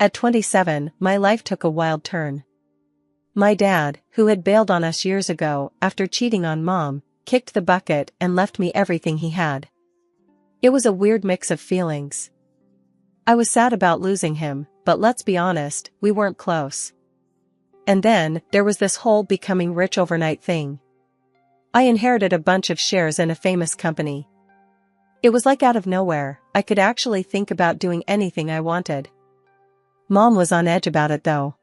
At 27, my life took a wild turn. My dad, who had bailed on us years ago after cheating on Mom, kicked the bucket and left me everything he had. It was a weird mix of feelings. I was sad about losing him, but let's be honest, we weren't close. And then, there was this whole becoming rich overnight thing. I inherited a bunch of shares in a famous company. It was like out of nowhere, I could actually think about doing anything I wanted. Mom was on edge about it though.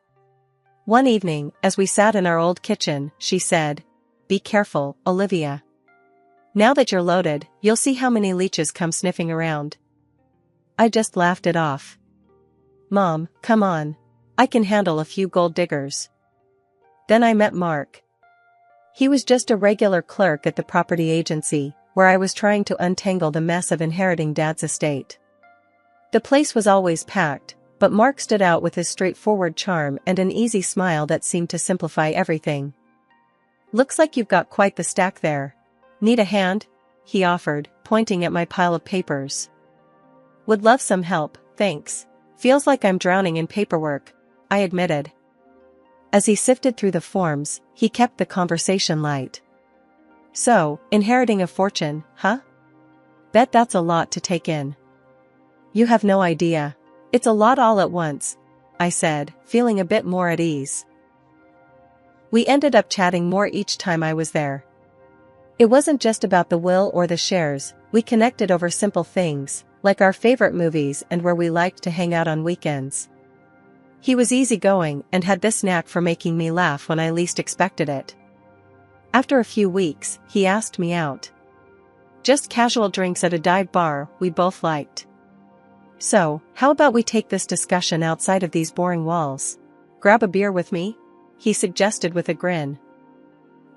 One evening, as we sat in our old kitchen, she said, "Be careful, Olivia. Now that you're loaded, you'll see how many leeches come sniffing around." I just laughed it off. "Mom, come on. I can handle a few gold diggers." Then I met Mark. He was just a regular clerk at the property agency, where I was trying to untangle the mess of inheriting Dad's estate. The place was always packed, but Mark stood out with his straightforward charm and an easy smile that seemed to simplify everything. "Looks like you've got quite the stack there. Need a hand?" he offered, pointing at my pile of papers. "Would love some help, thanks. Feels like I'm drowning in paperwork," I admitted. As he sifted through the forms, he kept the conversation light. "So, inheriting a fortune, huh? Bet that's a lot to take in." "You have no idea. It's a lot all at once," I said, feeling a bit more at ease. We ended up chatting more each time I was there. It wasn't just about the will or the shares, we connected over simple things, like our favorite movies and where we liked to hang out on weekends. He was easygoing and had this knack for making me laugh when I least expected it. After a few weeks, he asked me out. Just casual drinks at a dive bar we both liked. "So, how about we take this discussion outside of these boring walls? Grab a beer with me?" he suggested with a grin.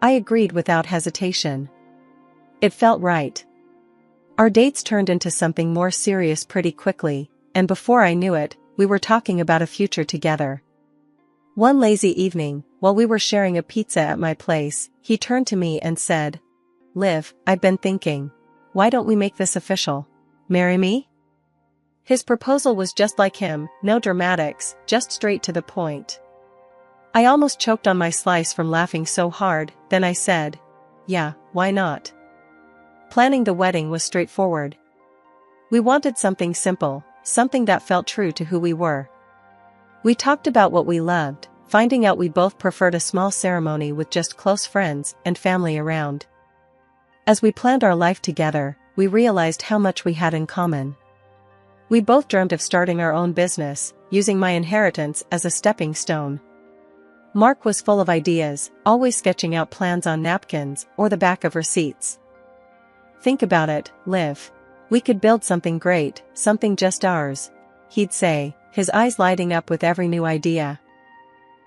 I agreed without hesitation. It felt right. Our dates turned into something more serious pretty quickly, and before I knew it, we were talking about a future together. One lazy evening, while we were sharing a pizza at my place, he turned to me and said, "Liv, I've been thinking. Why don't we make this official? Marry me?" His proposal was just like him, no dramatics, just straight to the point. I almost choked on my slice from laughing so hard, then I said, "Yeah, why not?" Planning the wedding was straightforward. We wanted something simple, something that felt true to who we were. We talked about what we loved, finding out we both preferred a small ceremony with just close friends and family around. As we planned our life together, we realized how much we had in common. We both dreamt of starting our own business, using my inheritance as a stepping stone. Mark was full of ideas, always sketching out plans on napkins or the back of receipts. "Think about it, Liv. We could build something great, something just ours," he'd say, his eyes lighting up with every new idea.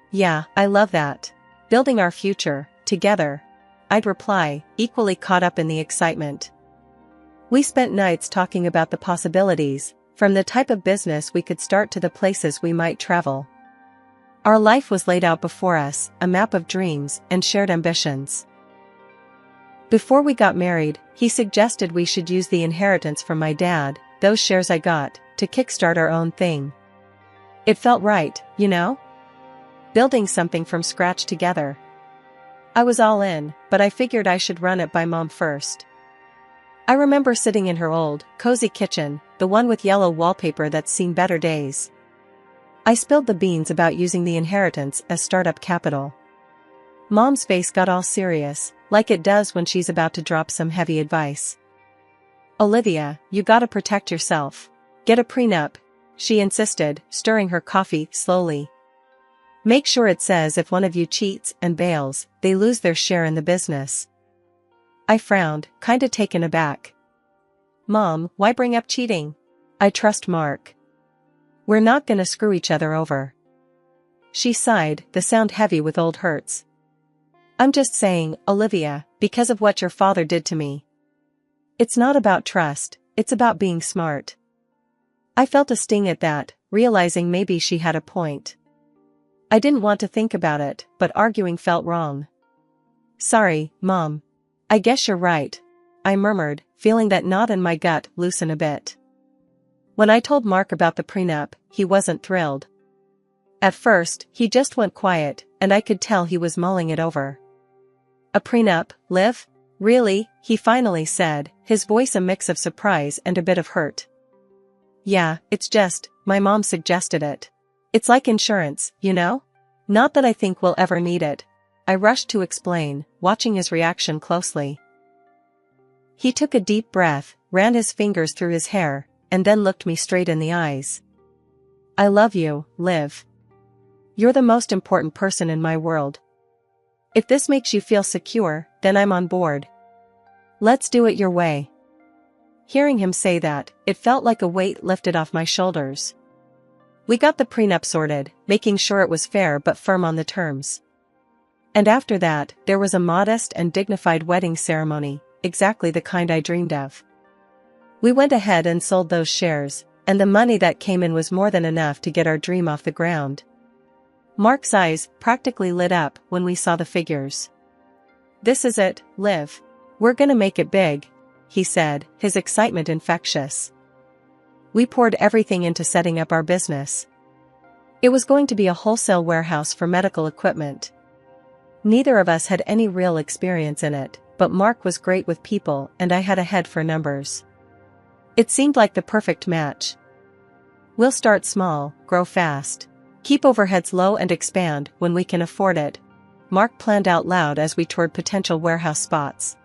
"Yeah, I love that. Building our future, together," I'd reply, equally caught up in the excitement. We spent nights talking about the possibilities, from the type of business we could start to the places we might travel. Our life was laid out before us, a map of dreams and shared ambitions. Before we got married, he suggested we should use the inheritance from my dad, those shares I got, to kickstart our own thing. It felt right, you know? Building something from scratch together. I was all in, but I figured I should run it by Mom first. I remember sitting in her old, cozy kitchen, the one with yellow wallpaper that's seen better days. I spilled the beans about using the inheritance as startup capital. Mom's face got all serious, like it does when she's about to drop some heavy advice. "Olivia, you gotta protect yourself. Get a prenup," she insisted, stirring her coffee slowly. "Make sure it says if one of you cheats and bails, they lose their share in the business." I frowned, kinda taken aback. "Mom, why bring up cheating? I trust Mark. We're not gonna screw each other over." She sighed, the sound heavy with old hurts. "I'm just saying, Olivia, because of what your father did to me. It's not about trust, it's about being smart." I felt a sting at that, realizing maybe she had a point. I didn't want to think about it, but arguing felt wrong. "Sorry, Mom. I guess you're right," I murmured, feeling that knot in my gut loosen a bit. When I told Mark about the prenup, he wasn't thrilled. At first, he just went quiet, and I could tell he was mulling it over. A prenup, Liv? Really? He finally said, his voice a mix of surprise and a bit of hurt. Yeah, it's just, my mom suggested it. It's like insurance, you know? Not that I think we'll ever need it. I rushed to explain, watching his reaction closely. He took a deep breath, ran his fingers through his hair, and then looked me straight in the eyes. I love you, Liv. You're the most important person in my world. If this makes you feel secure, then I'm on board. Let's do it your way. Hearing him say that, it felt like a weight lifted off my shoulders. We got the prenup sorted, making sure it was fair but firm on the terms. And after that, there was a modest and dignified wedding ceremony, exactly the kind I dreamed of. We went ahead and sold those shares, and the money that came in was more than enough to get our dream off the ground. Mark's eyes practically lit up when we saw the figures. This is it, Liv. We're gonna make it big, he said, his excitement infectious. We poured everything into setting up our business. It was going to be a wholesale warehouse for medical equipment. Neither of us had any real experience in it, but Mark was great with people and I had a head for numbers. It seemed like the perfect match. We'll start small, grow fast. Keep overheads low and expand when we can afford it, Mark planned out loud as we toured potential warehouse spots.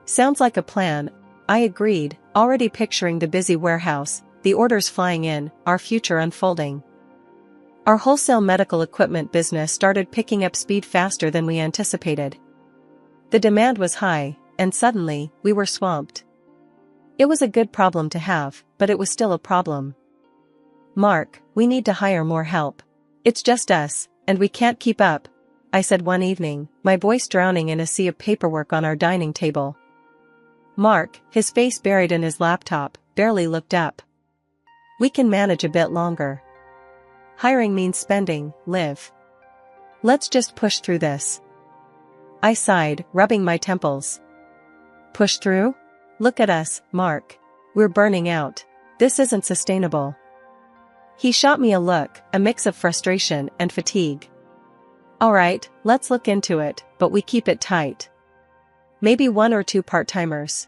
Sounds like a plan, I agreed, already picturing the busy warehouse, the orders flying in, our future unfolding. Our wholesale medical equipment business started picking up speed faster than we anticipated. The demand was high, and suddenly, we were swamped. It was a good problem to have, but it was still a problem. Mark, we need to hire more help. It's just us, and we can't keep up, I said one evening, my voice drowning in a sea of paperwork on our dining table. Mark, his face buried in his laptop, barely looked up. We can manage a bit longer. Hiring means spending, Liv. Let's just push through this. I sighed, rubbing my temples. Push through? Look at us, Mark. We're burning out. This isn't sustainable. He shot me a look, a mix of frustration and fatigue. Alright, let's look into it, but we keep it tight. Maybe 1 or 2 part-timers.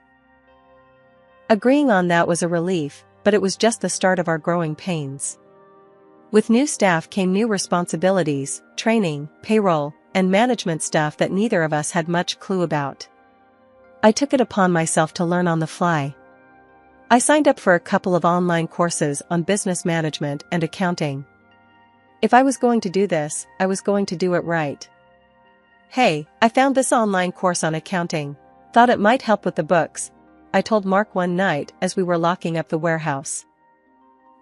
Agreeing on that was a relief, but it was just the start of our growing pains. With new staff came new responsibilities, training, payroll, and management stuff that neither of us had much clue about. I took it upon myself to learn on the fly. I signed up for a couple of online courses on business management and accounting. If I was going to do this, I was going to do it right. Hey, I found this online course on accounting. Thought it might help with the books, I told Mark one night as we were locking up the warehouse.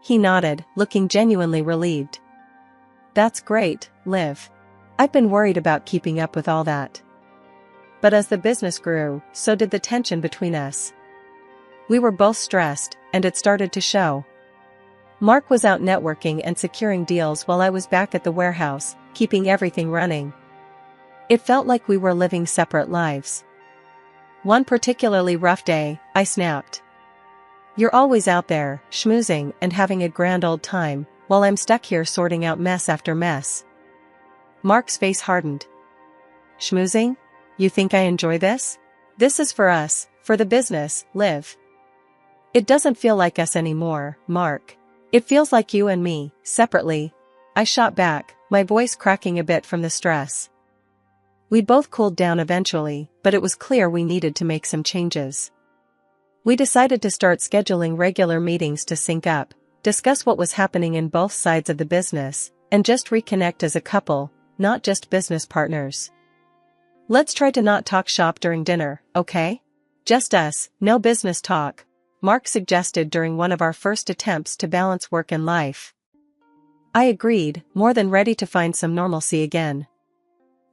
He nodded, looking genuinely relieved. That's great, Liv. I've been worried about keeping up with all that. But as the business grew, so did the tension between us. We were both stressed, and it started to show. Mark was out networking and securing deals while I was back at the warehouse, keeping everything running. It felt like we were living separate lives. One particularly rough day, I snapped. You're always out there, schmoozing and having a grand old time, while I'm stuck here sorting out mess after mess. Mark's face hardened. Schmoozing? You think I enjoy this? This is for us, for the business, Liv. It doesn't feel like us anymore, Mark. It feels like you and me, separately. I shot back, my voice cracking a bit from the stress. We both cooled down eventually, but it was clear we needed to make some changes. We decided to start scheduling regular meetings to sync up, discuss what was happening in both sides of the business, and just reconnect as a couple, not just business partners. Let's try to not talk shop during dinner, okay? Just us, no business talk, Mark suggested during one of our first attempts to balance work and life. I agreed, more than ready to find some normalcy again.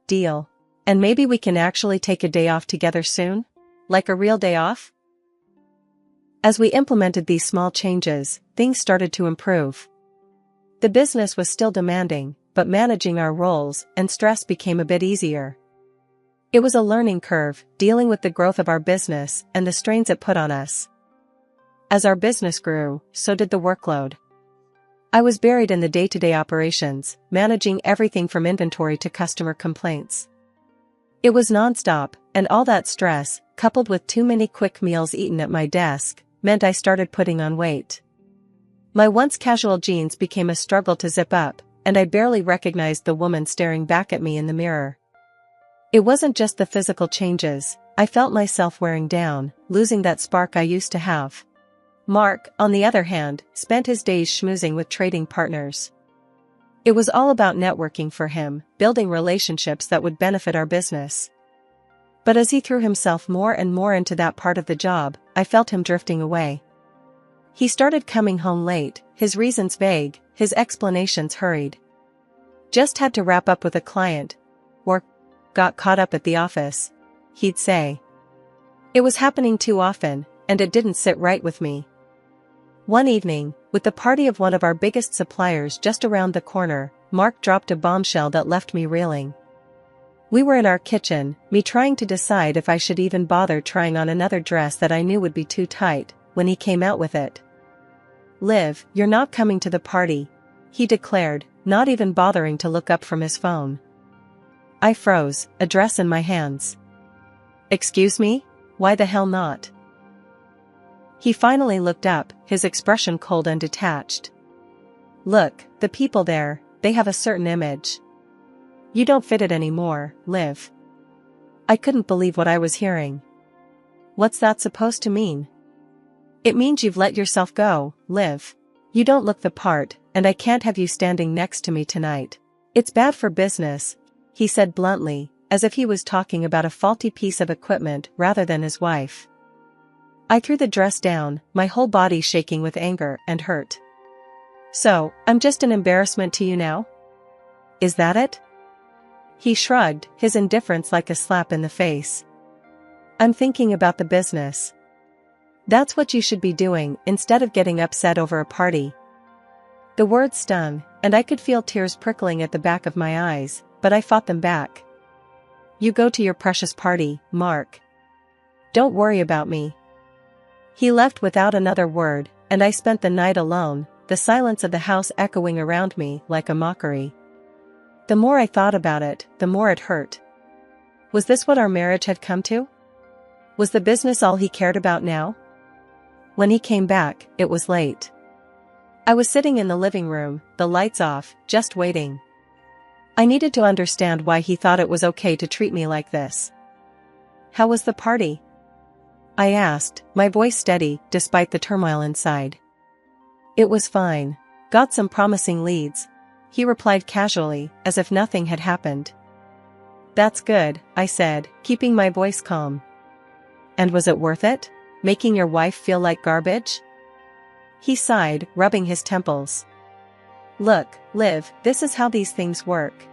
Deal. And maybe we can actually take a day off together soon? Like a real day off? As we implemented these small changes, things started to improve. The business was still demanding, but managing our roles and stress became a bit easier. It was a learning curve, dealing with the growth of our business and the strains it put on us. As our business grew, so did the workload. I was buried in the day-to-day operations, managing everything from inventory to customer complaints. It was non-stop, and all that stress, coupled with too many quick meals eaten at my desk, meant I started putting on weight. My once casual jeans became a struggle to zip up, and I barely recognized the woman staring back at me in the mirror. It wasn't just the physical changes, I felt myself wearing down, losing that spark I used to have. Mark, on the other hand, spent his days schmoozing with trading partners. It was all about networking for him, building relationships that would benefit our business. But as he threw himself more and more into that part of the job, I felt him drifting away. He started coming home late, his reasons vague, his explanations hurried. Just had to wrap up with a client, or got caught up at the office, he'd say. It was happening too often, and it didn't sit right with me. One evening, with the party of one of our biggest suppliers just around the corner, Mark dropped a bombshell that left me reeling. We were in our kitchen, me trying to decide if I should even bother trying on another dress that I knew would be too tight, when he came out with it. "Liv, you're not coming to the party," he declared, not even bothering to look up from his phone. I froze, a dress in my hands. "Excuse me? Why the hell not?" He finally looked up, his expression cold and detached. "Look, the people there, they have a certain image. You don't fit it anymore, Liv." I couldn't believe what I was hearing. "What's that supposed to mean?" "It means you've let yourself go, Liv. You don't look the part, and I can't have you standing next to me tonight. It's bad for business," he said bluntly, as if he was talking about a faulty piece of equipment rather than his wife. I threw the dress down, my whole body shaking with anger and hurt. "So, I'm just an embarrassment to you now? Is that it?" He shrugged, his indifference like a slap in the face. "I'm thinking about the business." "That's what you should be doing instead of getting upset over a party." The words stung, and I could feel tears prickling at the back of my eyes, but I fought them back. "You go to your precious party, Mark. Don't worry about me." He left without another word, and I spent the night alone, the silence of the house echoing around me like a mockery. The more I thought about it, the more it hurt. Was this what our marriage had come to? Was the business all he cared about now? When he came back, it was late. I was sitting in the living room, the lights off, just waiting. I needed to understand why he thought it was okay to treat me like this. "How was the party?" I asked, my voice steady, despite the turmoil inside. "It was fine. Got some promising leads," he replied casually, as if nothing had happened. "That's good," I said, keeping my voice calm. "And was it worth it? Making your wife feel like garbage?" He sighed, rubbing his temples. "Look, Liv, this is how these things work.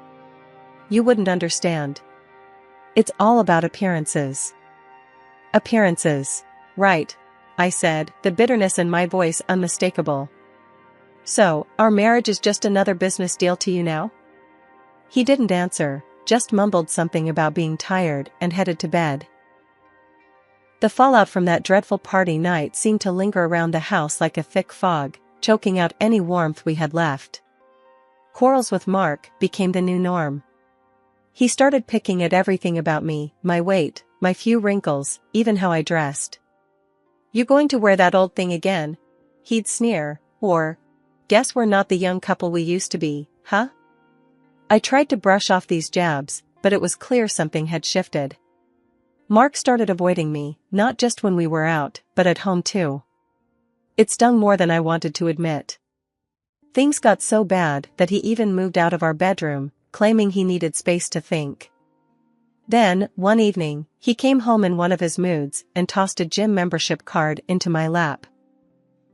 You wouldn't understand. It's all about appearances." "Appearances. Right," I said, the bitterness in my voice unmistakable. "So, our marriage is just another business deal to you now?" He didn't answer, just mumbled something about being tired and headed to bed. The fallout from that dreadful party night seemed to linger around the house like a thick fog, choking out any warmth we had left. Quarrels with Mark became the new norm. He started picking at everything about me, my weight, my few wrinkles, even how I dressed. "You going to wear that old thing again?" he'd sneer, or, "Guess we're not the young couple we used to be, huh?" I tried to brush off these jabs, but it was clear something had shifted. Mark started avoiding me, not just when we were out, but at home too. It stung more than I wanted to admit. Things got so bad that he even moved out of our bedroom, claiming he needed space to think. Then, one evening, he came home in one of his moods and tossed a gym membership card into my lap.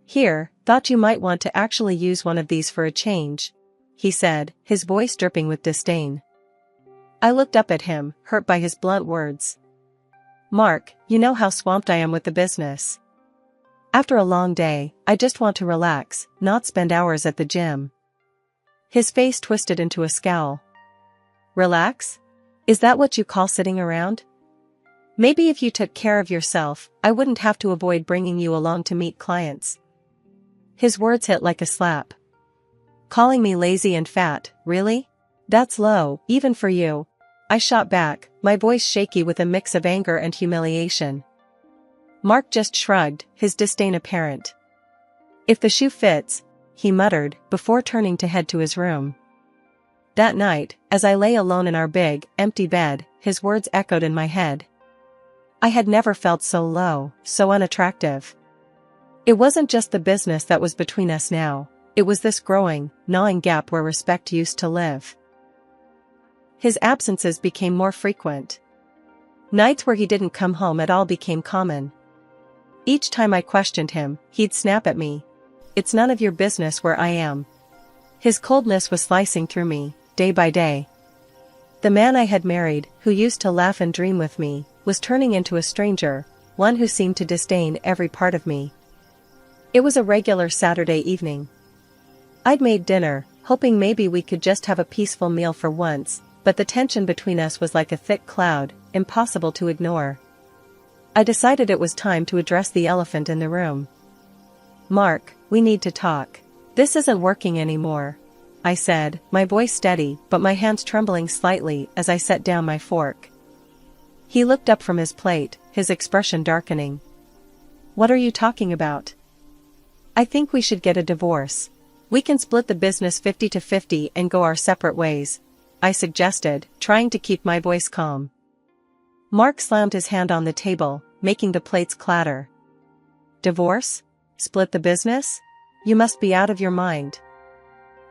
"Here, thought you might want to actually use one of these for a change," he said, his voice dripping with disdain. I looked up at him, hurt by his blunt words. "Mark, you know how swamped I am with the business. After a long day, I just want to relax, not spend hours at the gym." His face twisted into a scowl. "Relax? Is that what you call sitting around? Maybe if you took care of yourself, I wouldn't have to avoid bringing you along to meet clients." His words hit like a slap. Calling me lazy and fat, really? That's low, even for you. I shot back, my voice shaky with a mix of anger and humiliation. Mark just shrugged, his disdain apparent. If the shoe fits, he muttered, before turning to head to his room. That night, as I lay alone in our big, empty bed, his words echoed in my head. I had never felt so low, so unattractive. It wasn't just the business that was between us now, it was this growing, gnawing gap where respect used to live. His absences became more frequent. Nights where he didn't come home at all became common. Each time I questioned him, he'd snap at me. It's none of your business where I am. His coldness was slicing through me, day by day. The man I had married, who used to laugh and dream with me, was turning into a stranger, one who seemed to disdain every part of me. It was a regular Saturday evening. I'd made dinner, hoping maybe we could just have a peaceful meal for once, but the tension between us was like a thick cloud, impossible to ignore. I decided it was time to address the elephant in the room. Mark, we need to talk. This isn't working anymore, I said, my voice steady but my hands trembling slightly as I set down my fork. He looked up from his plate, his expression darkening. What are you talking about? I think we should get a divorce. We can split the business 50-50 and go our separate ways, I suggested, trying to keep my voice calm. Mark slammed his hand on the table, making the plates clatter. Divorce? Split the business? You must be out of your mind.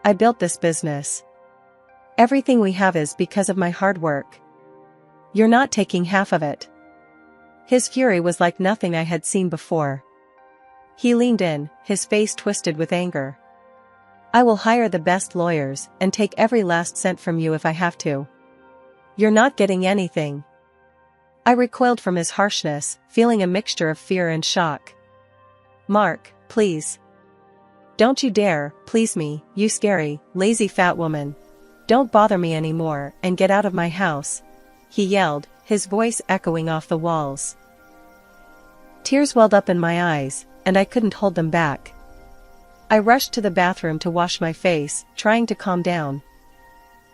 I built this business. Everything we have is because of my hard work. You're not taking half of it. His fury was like nothing I had seen before. He leaned in, his face twisted with anger. I will hire the best lawyers and take every last cent from you if I have to. You're not getting anything. I recoiled from his harshness, feeling a mixture of fear and shock. Mark, please. Don't you dare, please me, you scary, lazy fat woman. Don't bother me anymore and get out of my house, he yelled, his voice echoing off the walls. Tears welled up in my eyes, and I couldn't hold them back. I rushed to the bathroom to wash my face, trying to calm down.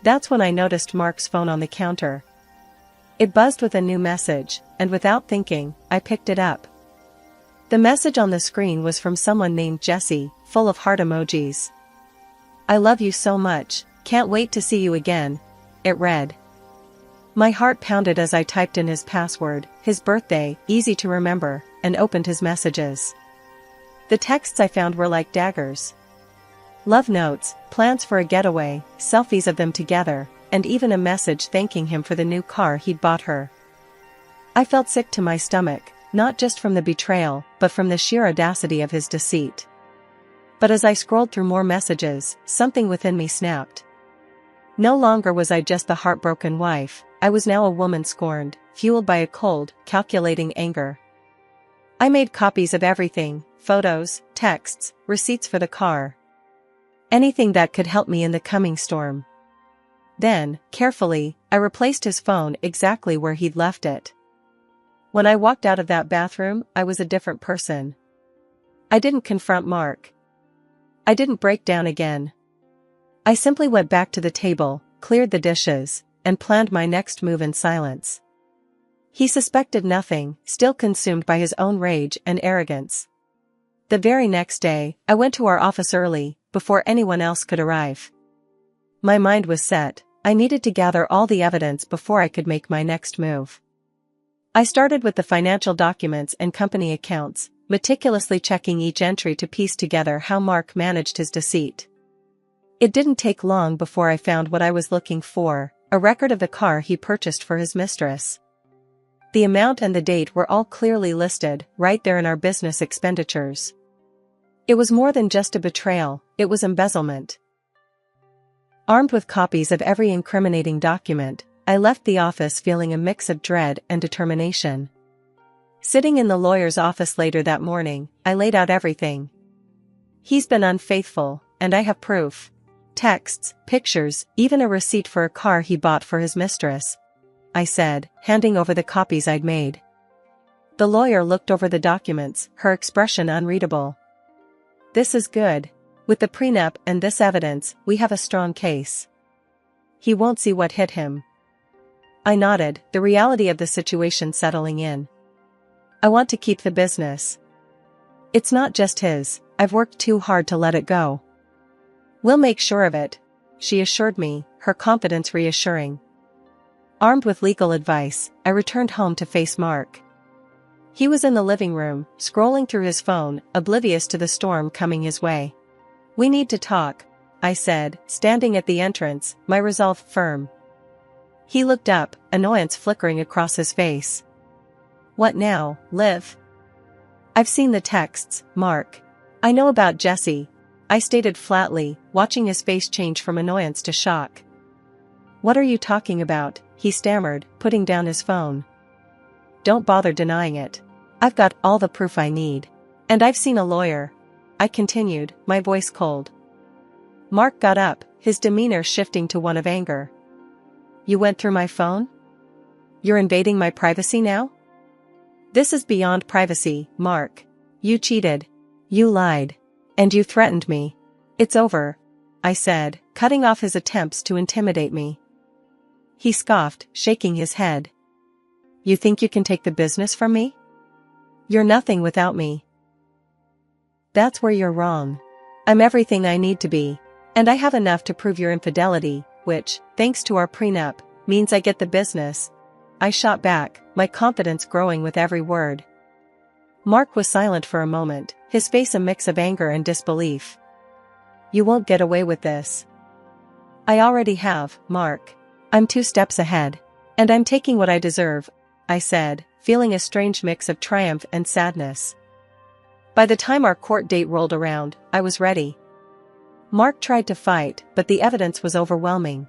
That's when I noticed Mark's phone on the counter. It buzzed with a new message, and without thinking, I picked it up. The message on the screen was from someone named Jesse, full of heart emojis. I love you so much, can't wait to see you again, it read. My heart pounded as I typed in his password, his birthday, easy to remember, and opened his messages. The texts I found were like daggers. Love notes, plans for a getaway, selfies of them together, and even a message thanking him for the new car he'd bought her. I felt sick to my stomach, not just from the betrayal, but from the sheer audacity of his deceit. But as I scrolled through more messages, something within me snapped. No longer was I just the heartbroken wife, I was now a woman scorned, fueled by a cold, calculating anger. I made copies of everything, photos, texts, receipts for the car. Anything that could help me in the coming storm. Then, carefully, I replaced his phone exactly where he'd left it. When I walked out of that bathroom, I was a different person. I didn't confront Mark. I didn't break down again. I simply went back to the table, cleared the dishes, and planned my next move in silence. He suspected nothing, still consumed by his own rage and arrogance. The very next day, I went to our office early, before anyone else could arrive. My mind was set, I needed to gather all the evidence before I could make my next move. I started with the financial documents and company accounts, meticulously checking each entry to piece together how Mark managed his deceit. It didn't take long before I found what I was looking for, a record of the car he purchased for his mistress. The amount and the date were all clearly listed, right there in our business expenditures. It was more than just a betrayal, it was embezzlement. Armed with copies of every incriminating document, I left the office feeling a mix of dread and determination. Sitting in the lawyer's office later that morning, I laid out everything. He's been unfaithful, and I have proof. Texts, pictures, even a receipt for a car he bought for his mistress, I said, handing over the copies I'd made. The lawyer looked over the documents, her expression unreadable. This is good, With the prenup and this evidence, we have a strong case. He won't see what hit him. I nodded, the reality of the situation settling in. I want to keep the business. It's not just his, I've worked too hard to let it go. We'll make sure of it, she assured me, her confidence reassuring. Armed with legal advice, I returned home to face Mark. He was in the living room, scrolling through his phone, oblivious to the storm coming his way. We need to talk, I said, standing at the entrance, my resolve firm. He looked up, annoyance flickering across his face. What now, Liv? I've seen the texts, Mark. I know about Jesse, I stated flatly, watching his face change from annoyance to shock. What are you talking about? He stammered, putting down his phone. Don't bother denying it. I've got all the proof I need. And I've seen a lawyer, I continued, my voice cold. Mark got up, his demeanor shifting to one of anger. You went through my phone? You're invading my privacy now? This is beyond privacy, Mark. You cheated. You lied. And you threatened me. It's over, I said, cutting off his attempts to intimidate me. He scoffed, shaking his head. You think you can take the business from me? You're nothing without me. That's where you're wrong. I'm everything I need to be. And I have enough to prove your infidelity, which, thanks to our prenup, means I get the business. I shot back, my confidence growing with every word. Mark was silent for a moment, his face a mix of anger and disbelief. You won't get away with this. I already have, Mark. I'm 2 steps ahead. And I'm taking what I deserve, I said, feeling a strange mix of triumph and sadness. By the time our court date rolled around, I was ready. Mark tried to fight, but the evidence was overwhelming.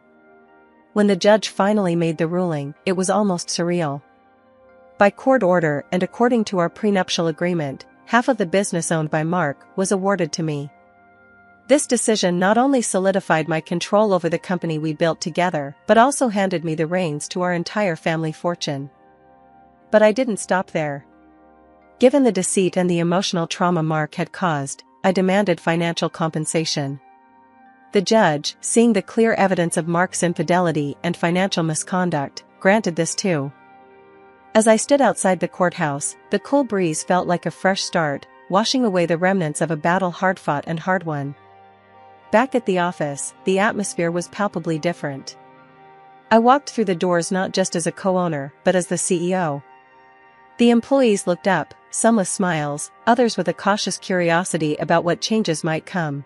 When the judge finally made the ruling, it was almost surreal. By court order and according to our prenuptial agreement, half of the business owned by Mark was awarded to me. This decision not only solidified my control over the company we built together, but also handed me the reins to our entire family fortune. But I didn't stop there. Given the deceit and the emotional trauma Mark had caused, I demanded financial compensation. The judge, seeing the clear evidence of Mark's infidelity and financial misconduct, granted this too. As I stood outside the courthouse, the cool breeze felt like a fresh start, washing away the remnants of a battle hard-fought and hard-won. Back at the office, the atmosphere was palpably different. I walked through the doors not just as a co-owner, but as the CEO. The employees looked up, some with smiles, others with a cautious curiosity about what changes might come.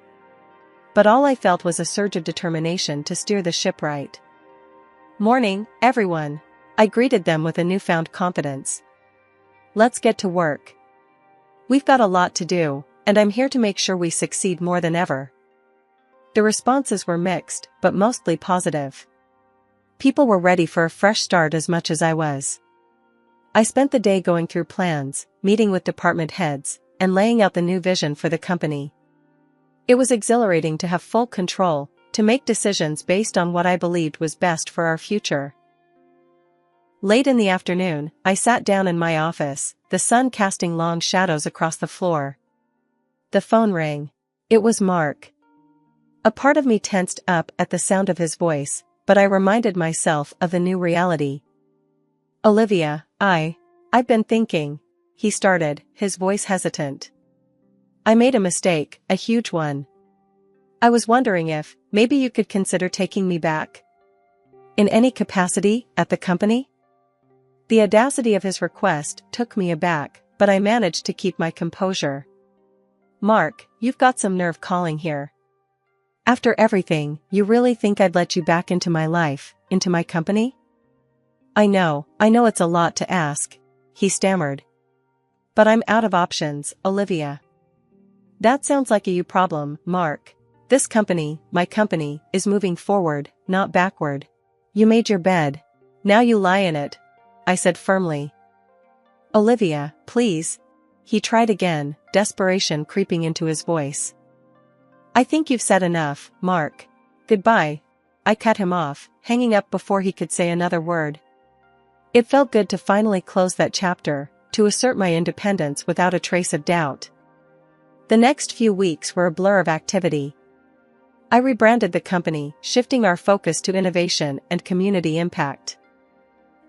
But all I felt was a surge of determination to steer the ship right. Morning, everyone. I greeted them with a newfound confidence. Let's get to work. We've got a lot to do, and I'm here to make sure we succeed more than ever. The responses were mixed, but mostly positive. People were ready for a fresh start as much as I was. I spent the day going through plans, meeting with department heads, and laying out the new vision for the company. It was exhilarating to have full control, to make decisions based on what I believed was best for our future. Late in the afternoon, I sat down in my office, the sun casting long shadows across the floor. The phone rang. It was Mark. A part of me tensed up at the sound of his voice, but I reminded myself of the new reality. Olivia, I've been thinking, he started, his voice hesitant. I made a mistake, a huge one. I was wondering if, maybe you could consider taking me back. In any capacity, at the company? The audacity of his request took me aback, but I managed to keep my composure. Mark, you've got some nerve calling here. After everything, you really think I'd let you back into my life, into my company? I know it's a lot to ask, he stammered. But I'm out of options, Olivia. That sounds like a you problem, Mark. This company, my company, is moving forward, not backward. You made your bed. Now you lie in it, I said firmly. Olivia, please. He tried again, desperation creeping into his voice. I think you've said enough, Mark. Goodbye. I cut him off, hanging up before he could say another word. It felt good to finally close that chapter, to assert my independence without a trace of doubt. The next few weeks were a blur of activity. I rebranded the company, shifting our focus to innovation and community impact.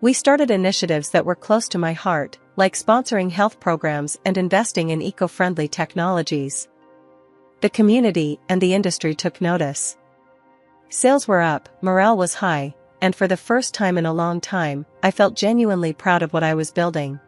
We started initiatives that were close to my heart, like sponsoring health programs and investing in eco-friendly technologies. The community and the industry took notice. Sales were up, morale was high, and for the first time in a long time, I felt genuinely proud of what I was building.